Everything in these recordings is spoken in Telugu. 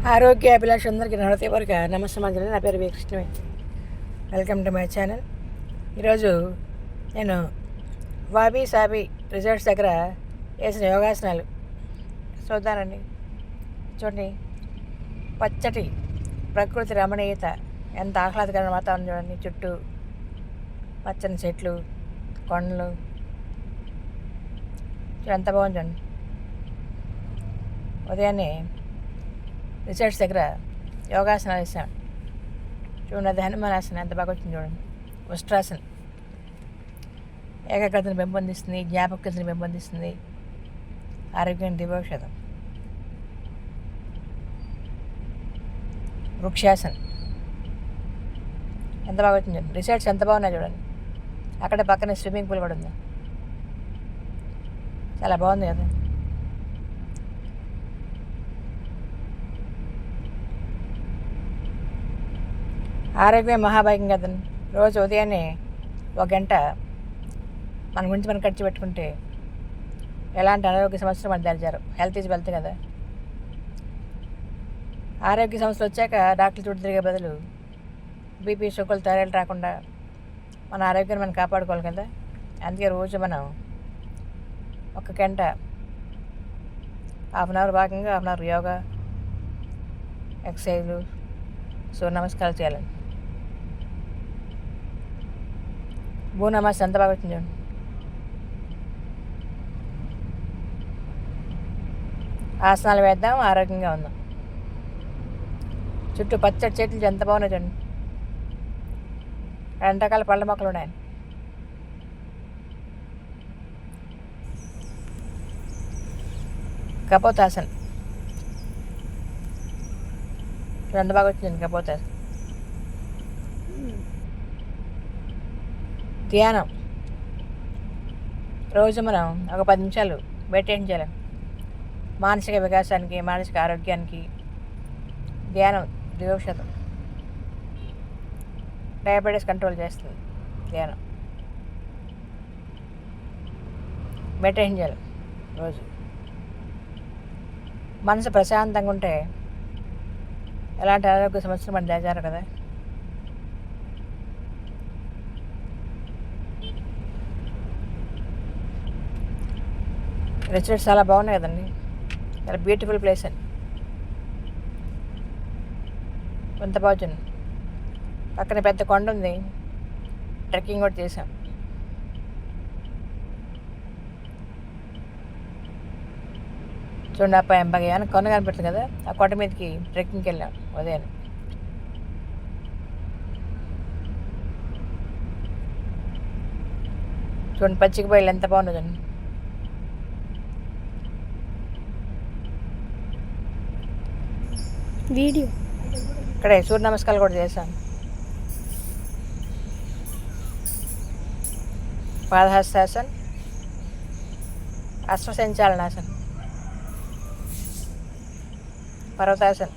ఆరోగ్య అభిలాషులందరికీ హృదయపూర్వక నమస్కారం. నా పేరు వి కృష్ణవే. Welcome to my channel. ఈరోజు నేను వాబీ సాబీ రిజల్ట్స్ దగ్గర వేసిన యోగాసనాలు చూద్దానండి. చూడండి, పచ్చటి ప్రకృతి రమణీయత, ఎంత ఆహ్లాదకరమైన వాతావరణం చూడండి. చుట్టూ పచ్చని చెట్లు, కొండలు, ఎంత బాగుంది చూడండి. ఉదయాన్నే రిసర్చ్ దగ్గర యోగాసనాలు వేసాను చూడండి. అది హనుమానాసనం ఎంత బాగా వచ్చింది చూడండి. ఉష్ట్రాసనం ఏకాగ్రతను పెంపొందిస్తుంది, జ్ఞాపకతను పెంపొందిస్తుంది, ఆరోగ్యం దివోషధం. వృక్షాసనం ఎంత బాగా వచ్చింది చూడండి. రిసర్చ్ ఎంత బాగున్నాయి చూడండి. అక్కడ పక్కనే స్విమ్మింగ్ పూల్ కూడా ఉంది, చాలా బాగుంది కదా. ఆరోగ్యం మహాభాగ్యం కదండి. రోజు ఉదయాన్నే 1 గంట మన గురించి మనం ఖర్చు పెట్టుకుంటే ఎలాంటి అనారోగ్య సమస్యలు మన దాల్చారు. హెల్త్ ఈజ్ వెల్త్ కదా. ఆరోగ్య సమస్యలు వచ్చాక డాక్టర్ చుట్టూ తిరిగే బదులు బీపీ, షుగర్లు, థైరాయిడ్ రాకుండా మన ఆరోగ్యాన్ని మనం కాపాడుకోవాలి కదా. అందుకే రోజు మనం 1 గంట హాఫ్ అన్ అవర్ భాగంగా హాఫ్ అన్ అవర్ యోగా, ఎక్సర్సైజులు, సూర్య నమస్కారాలు చేయాలండి. భూనమాస్ ఎంత బాగా వచ్చింది చూడండి. ఆసనాలు వేద్దాం, ఆరోగ్యంగా ఉందాం. చుట్టూ పచ్చడి చెట్లు ఎంత బాగున్నాయి చూడండి. రకాల పళ్ళ మొక్కలు ఉన్నాయి. కపోతాసన్ ఎంత బాగా వచ్చిందండి. కపోతాసన్ ధ్యానం. రోజు మనం ఒక 10 నిమిషాలు మెడిటేషన్ చేయాలి. మానసిక వికాసానికి, మానసిక ఆరోగ్యానికి ధ్యానం దివోషధం. డయాబెటీస్ కంట్రోల్ చేస్తుంది ధ్యానం. మెడిటేషన్ చేయాలి రోజు. మనసు ప్రశాంతంగా ఉంటే ఎలాంటి ఆరోగ్య సమస్యలు మనం దాచారు కదా. రిసార్ట్స్ చాలా బాగున్నాయి కదండి. చాలా బ్యూటిఫుల్ ప్లేస్ అండి. కొంత బాగుంది. పక్కన పెద్ద కొండ ఉంది, ట్రెక్కింగ్ కూడా చేసాం. చూడండి, అబ్బాయి ఎంబాగా అని కొండ కనిపెడుతుంది కదా, ఆ కొండ మీదకి ట్రెక్కింగ్కి వెళ్ళాం ఉదయం. చూడండి, పచ్చిక బయలు ఎంత బాగుంటుందండి. వీడియో ఇక్కడే సూర్య నమస్కారాలు కూడా చేశాను. పాదహస్తాసన్, అశ్వసంచాలనాసన్, పర్వతాసన్,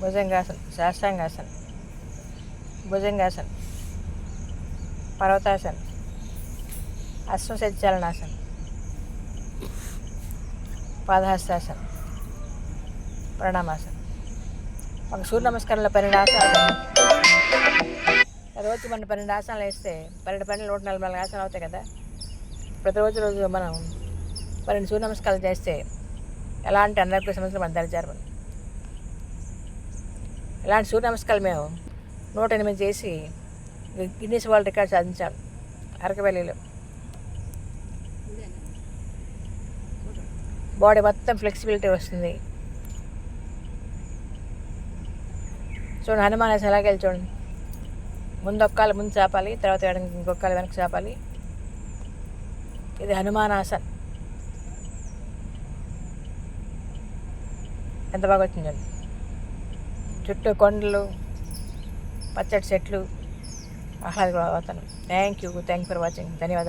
భుజంగాసన్, శాస్త్రాంగాసన్, భుజంగాసన్, పర్వతాసన్, అశ్వసంచాలనాసన్, పాదహస్తాసన్, ప్రణామాసన్. ఒక సూర్య నమస్కారంలో 12 ఆసనాలు. రోజు మనం 12 ఆసనాలు వేస్తే 12 144 ఆసనాలు అవుతాయి కదా. రోజు మనం 12 సూర్య నమస్కారాలు చేస్తే ఎలాంటి అనారోగ్య సమస్యలు మనం దరిచారు. ఇలాంటి సూర్య నమస్కారాలు మేము 108 చేసి గిన్నీస్ వరల్డ్ రికార్డ్ సాధించాం అరకవెల్లిలో. బాడీ మొత్తం ఫ్లెక్సిబిలిటీ వస్తుంది. చూడండి, హనుమానాసనం ఎలాగ వెళ్ళి చూడండి. ముందు ఒక్కాలు ముందు చాపాలి, తర్వాత ఇంకొక్కాలు వెనక్కి చాపాలి. ఇది హనుమానాసన్. ఎంత బాగా వచ్చిందండి. చుట్టూ కొండలు, పచ్చటి చెట్లు, ఆహ్లాదకరమైన వాతావరణం. Thank you for watching. ధన్యవాదాలు.